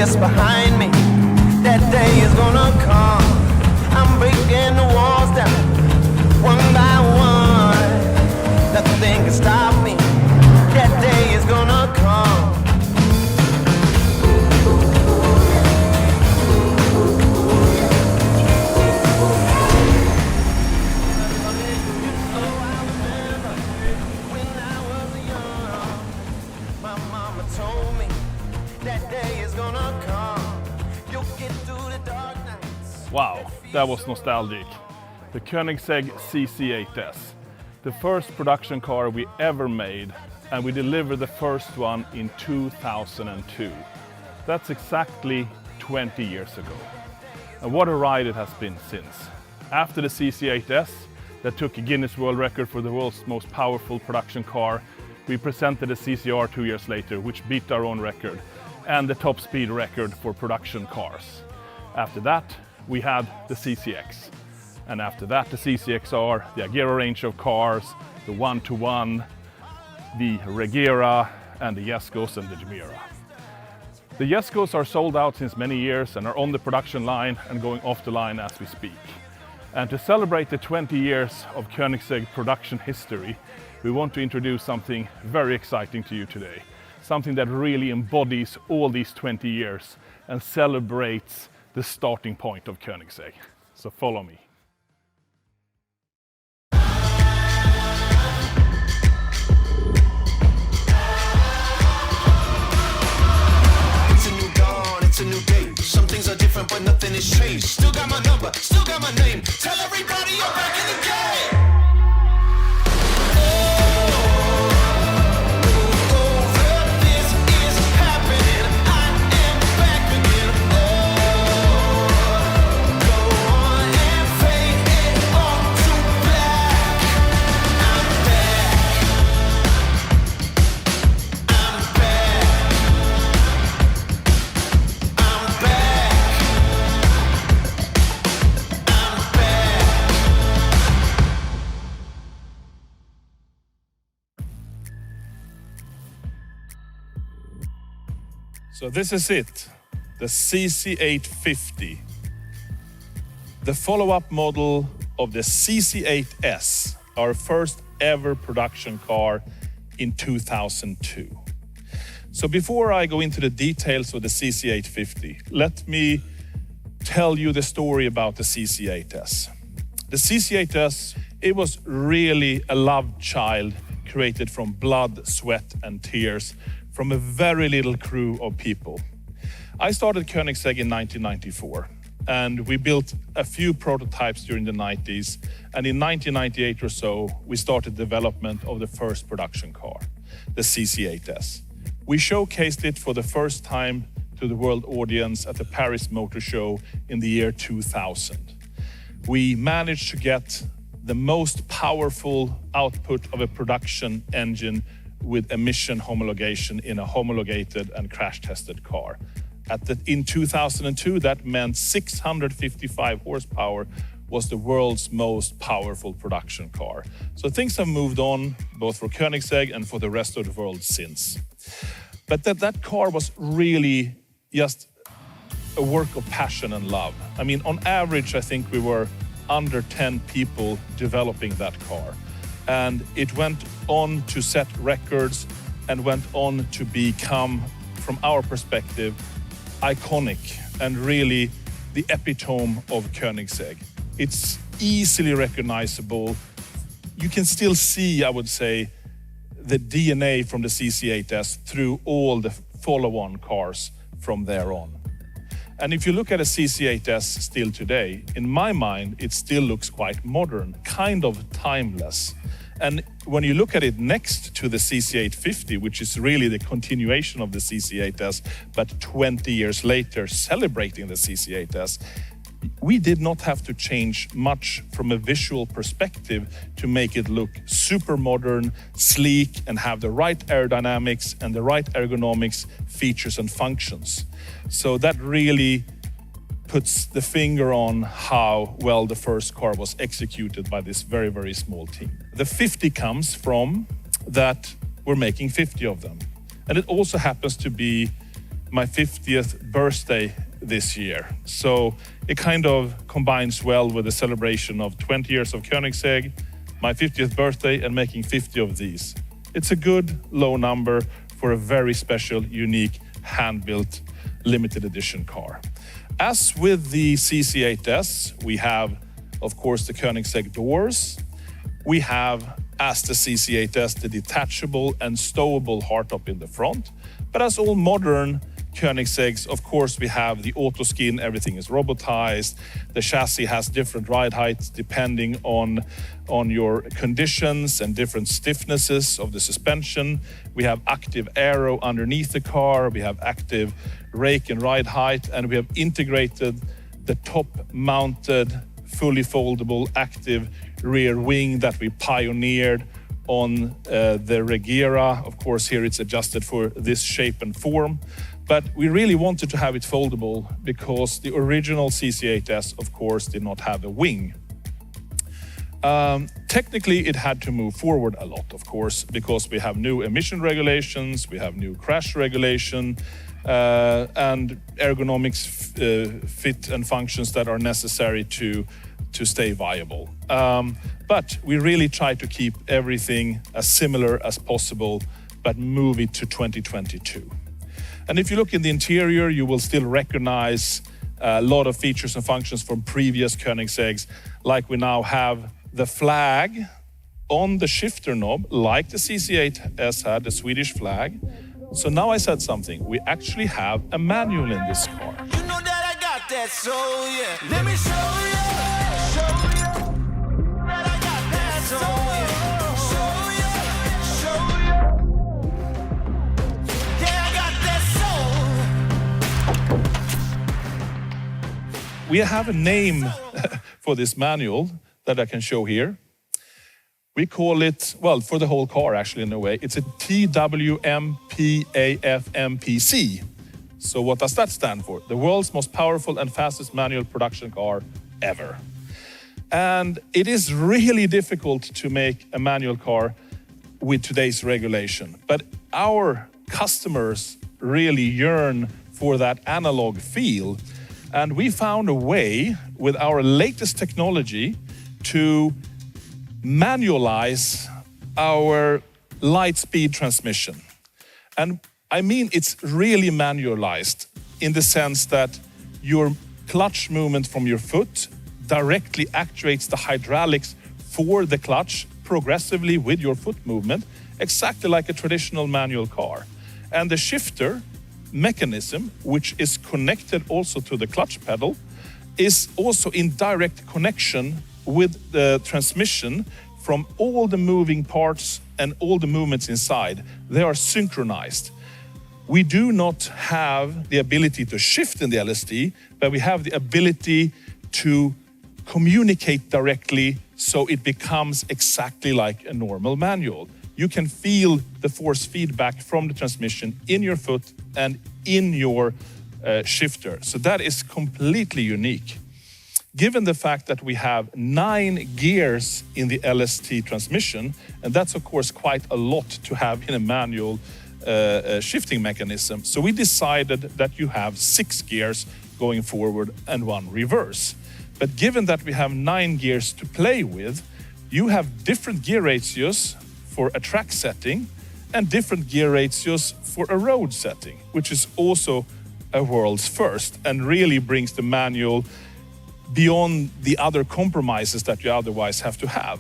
just behind me. That day is gonna come. I'm breaking the walls down, one by one. Nothing can stop me. That day is gonna come. Wow, that was nostalgic. The Koenigsegg CC8S, the first production car we ever made, and we delivered the first one in 2002. That's exactly 20 years ago. And what a ride it has been since. After the CC8S, that took a Guinness World Record for the world's most powerful production car, we presented a CCR 2 years later, which beat our own record, and the top speed record for production cars. After that, we had the CCX. And after that, the CCXR, the Agera range of cars, the 1-to-1, the Regera, and the Jescos and the Gemera. The Jescos are sold out since many years and are on the production line and going off the line as we speak. And to celebrate the 20 years of Koenigsegg production history, we want to introduce something very exciting to you today. Something that really embodies all these 20 years and celebrates the starting point of Koenigsegg. So follow me. It's a new dawn, it's a new day. Some things are different, but nothing has changed. Still got my number, still got my name. Tell everybody you're back in the game. So this is it, the CC850, the follow-up model of the CC8S, our first ever production car in 2002. So before I go into the details of the CC850, let me tell you the story about the CC8S. The CC8S, it was really a loved child created from blood, sweat, and tears from a very little crew of people. I started Koenigsegg in 1994, and we built a few prototypes during the 90s, and in 1998 or so, we started development of the first production car, the CC8S. We showcased it for the first time to the world audience at the Paris Motor Show in the year 2000. We managed to get the most powerful output of a production engine with emission homologation in a homologated and crash-tested car. In 2002, that meant 655 horsepower was the world's most powerful production car. So things have moved on, both for Koenigsegg and for the rest of the world since. But that car was really just a work of passion and love. I mean, on average, I think we were under 10 people developing that car. And it went on to set records and went on to become, from our perspective, iconic and really the epitome of Koenigsegg. It's easily recognizable. You can still see, I would say, the DNA from the CC8S through all the follow-on cars from there on. And if you look at a CC8S still today, in my mind, it still looks quite modern, kind of timeless. And when you look at it next to the CC850, which is really the continuation of the CC8S, but 20 years later celebrating the CC8S, we did not have to change much from a visual perspective to make it look super modern, sleek, and have the right aerodynamics and the right ergonomics, features and functions. So that really puts the finger on how well the first car was executed by this very, very small team. The 50 comes from that we're making 50 of them. And it also happens to be my 50th birthday this year. So it kind of combines well with the celebration of 20 years of Koenigsegg, my 50th birthday, and making 50 of these. It's a good low number for a very special, unique, hand-built, limited edition car. As with the CC8S, we have, of course, the Koenigsegg doors. We have, as the CC8S, the detachable and stowable hardtop in the front. But as all modern Koenigsegg's, of course, we have the auto skin, everything is robotized. The chassis has different ride heights depending on your conditions and different stiffnesses of the suspension. We have active aero underneath the car. We have active rake and ride height, and we have integrated the top-mounted, fully foldable, active rear wing that we pioneered on the Regera. Of course, here it's adjusted for this shape and form. But we really wanted to have it foldable because the original CC8S, of course, did not have a wing. Technically, it had to move forward a lot, of course, because we have new emission regulations, we have new crash regulation, and ergonomics fit and functions that are necessary to stay viable. But we really try to keep everything as similar as possible, but move it to 2022. And if you look in the interior, you will still recognize a lot of features and functions from previous Koenigseggs, like we now have the flag on the shifter knob, like the CC8S had, the Swedish flag. So now I said something. We actually have a manual in this car. You know that I got that soul, yeah. Let me show you that I got that soul, yeah. We have a name for this manual that I can show here. We call it, well, for the whole car actually in a way, it's a TWMPAFMPC. So what does that stand for? The world's most powerful and fastest manual production car ever. And it is really difficult to make a manual car with today's regulation. But our customers really yearn for that analog feel. And we found a way with our latest technology to manualize our light-speed transmission. And I mean, it's really manualized in the sense that your clutch movement from your foot directly actuates the hydraulics for the clutch progressively with your foot movement, exactly like a traditional manual car. And the shifter mechanism, which is connected also to the clutch pedal, is also in direct connection with the transmission from all the moving parts and all the movements inside. They are synchronized. We do not have the ability to shift in the LSD, but we have the ability to communicate directly so it becomes exactly like a normal manual. You can feel the force feedback from the transmission in your foot and in your shifter. So that is completely unique. Given the fact that we have 9 gears in the LST transmission, and that's of course quite a lot to have in a manual shifting mechanism. So we decided that you have 6 gears going forward and 1 reverse. But given that we have 9 gears to play with, you have different gear ratios for a track setting and different gear ratios for a road setting, which is also a world's first and really brings the manual beyond the other compromises that you otherwise have to have.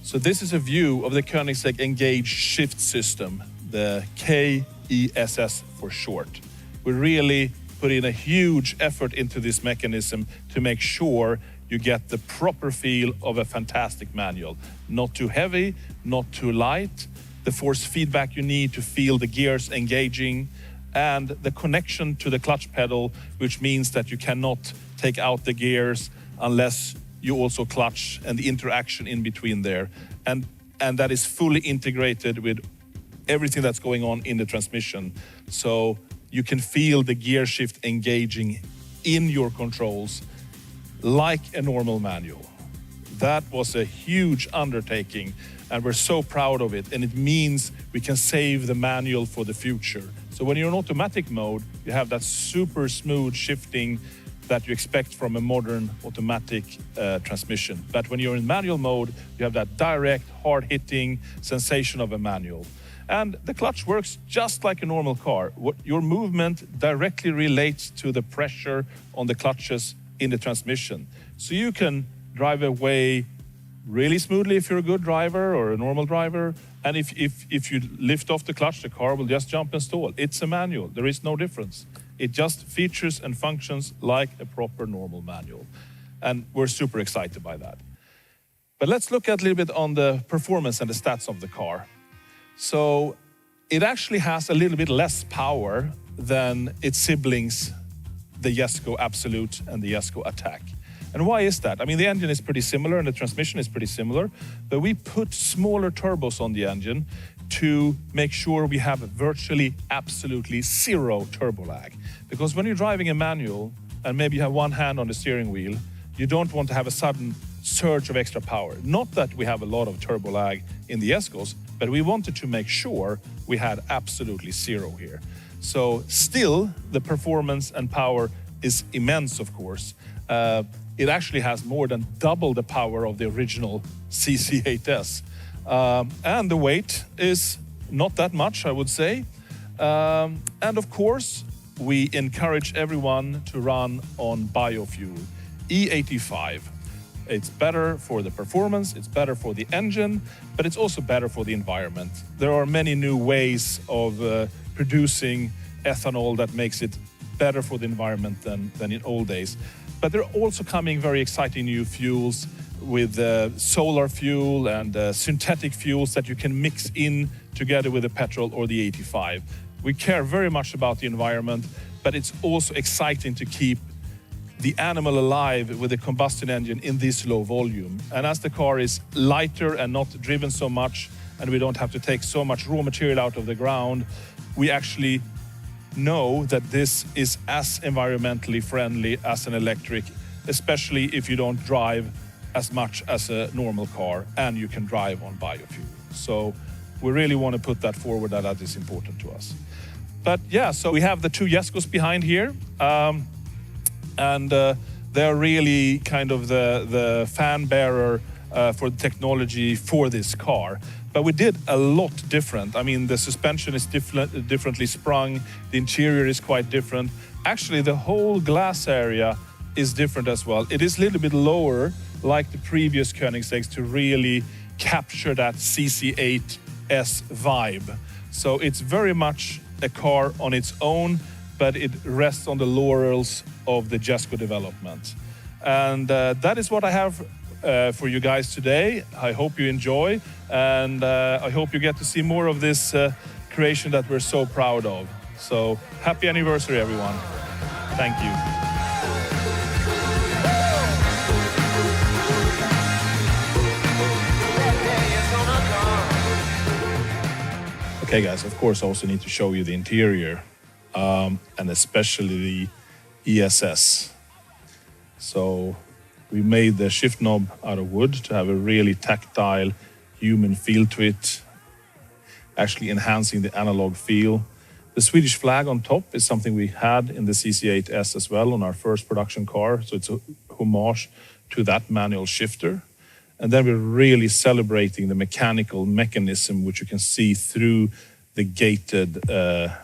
So this is a view of the Koenigsegg Engage Shift System, the KESS for short. We really put in a huge effort into this mechanism to make sure you get the proper feel of a fantastic manual. Not too heavy, not too light, the force feedback you need to feel the gears engaging, and the connection to the clutch pedal, which means that you cannot take out the gears unless you also clutch, and the interaction in between there. And that is fully integrated with everything that's going on in the transmission. So you can feel the gear shift engaging in your controls like a normal manual. That was a huge undertaking, And we're so proud of it. And it means we can save the manual for the future. So when you're in automatic mode, you have that super smooth shifting that you expect from a modern automatic transmission. But when you're in manual mode, you have that direct, hard-hitting sensation of a manual. And the clutch works just like a normal car. Your movement directly relates to the pressure on the clutches in the transmission. So you can drive away really smoothly if you're a good driver or a normal driver. And if you lift off the clutch, the car will just jump and stall. It's a manual. There is no difference. It just features and functions like a proper normal manual. And we're super excited by that. But let's look at a little bit on the performance and the stats of the car. So it actually has a little bit less power than its siblings, the Jesko Absolute and the Jesko Attack. And why is that? I mean, the engine is pretty similar and the transmission is pretty similar, but we put smaller turbos on the engine to make sure we have virtually absolutely zero turbo lag. Because when you're driving a manual and maybe you have one hand on the steering wheel, you don't want to have a sudden surge of extra power. Not that we have a lot of turbo lag in the Jeskos, but we wanted to make sure we had absolutely zero here. So still, the performance and power is immense, of course. It actually has more than double the power of the original CC8S. And the weight is not that much, I would say. And of course, we encourage everyone to run on biofuel, E85. It's better for the performance, it's better for the engine, but it's also better for the environment. There are many new ways of producing ethanol that makes it better for the environment than in old days. But there are also coming very exciting new fuels with solar fuel and synthetic fuels that you can mix in together with the petrol or the 85. We care very much about the environment, but it's also exciting to keep the animal alive with a combustion engine in this low volume. And as the car is lighter and not driven so much, and we don't have to take so much raw material out of the ground, we actually know that this is as environmentally friendly as an electric, especially if you don't drive as much as a normal car and you can drive on biofuel. So we really want to put that forward, that is important to us. But yeah, so we have the two Jeskos behind here. And they're really kind of the fan bearer for the technology for this car. But we did a lot different. I mean, the suspension is differently sprung. The interior is quite different. Actually, the whole glass area is different as well. It is a little bit lower, like the previous Koenigsegg's, to really capture that CC8S vibe. So it's very much a car on its own, but it rests on the laurels of the Jesko development. And that is what I have for you guys today. I hope you enjoy, and I hope you get to see more of this creation that we're so proud of. So happy anniversary, everyone. Thank you. Okay, guys, of course, I also need to show you the interior, and especially the ESS. So we made the shift knob out of wood to have a really tactile human feel to it, actually enhancing the analog feel. The Swedish flag on top is something we had in the CC8S as well on our first production car. So it's a homage to that manual shifter. And then we're really celebrating the mechanical mechanism, which you can see through the gated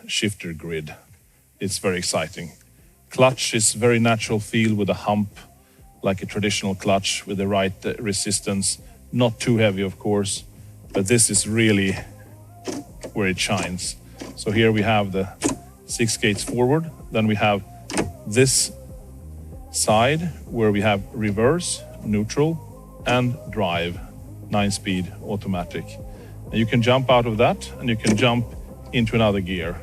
shifter grid. It's very exciting. Clutch is very natural feel with a hump, like a traditional clutch with the right resistance. Not too heavy, of course, but this is really where it shines. So here we have the 6 gates forward. Then we have this side where we have reverse, neutral, and drive, 9-speed automatic. And you can jump out of that and you can jump into another gear.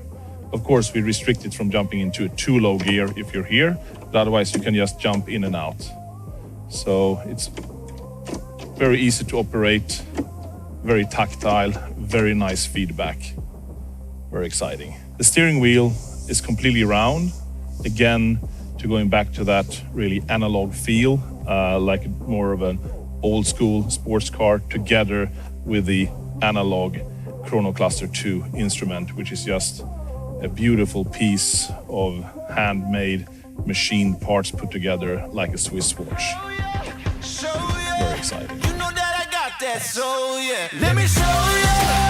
Of course, we restrict it from jumping into a too low gear if you're here, but otherwise you can just jump in and out. So it's very easy to operate, very tactile, very nice feedback. Very exciting. The steering wheel is completely round. Again, to going back to that really analog feel, like more of an old school sports car together with the analog Chronocluster 2 instrument, which is just a beautiful piece of handmade machine parts put together like a Swiss watch. Very exciting. You know that I got that soul, yeah. Let me show you.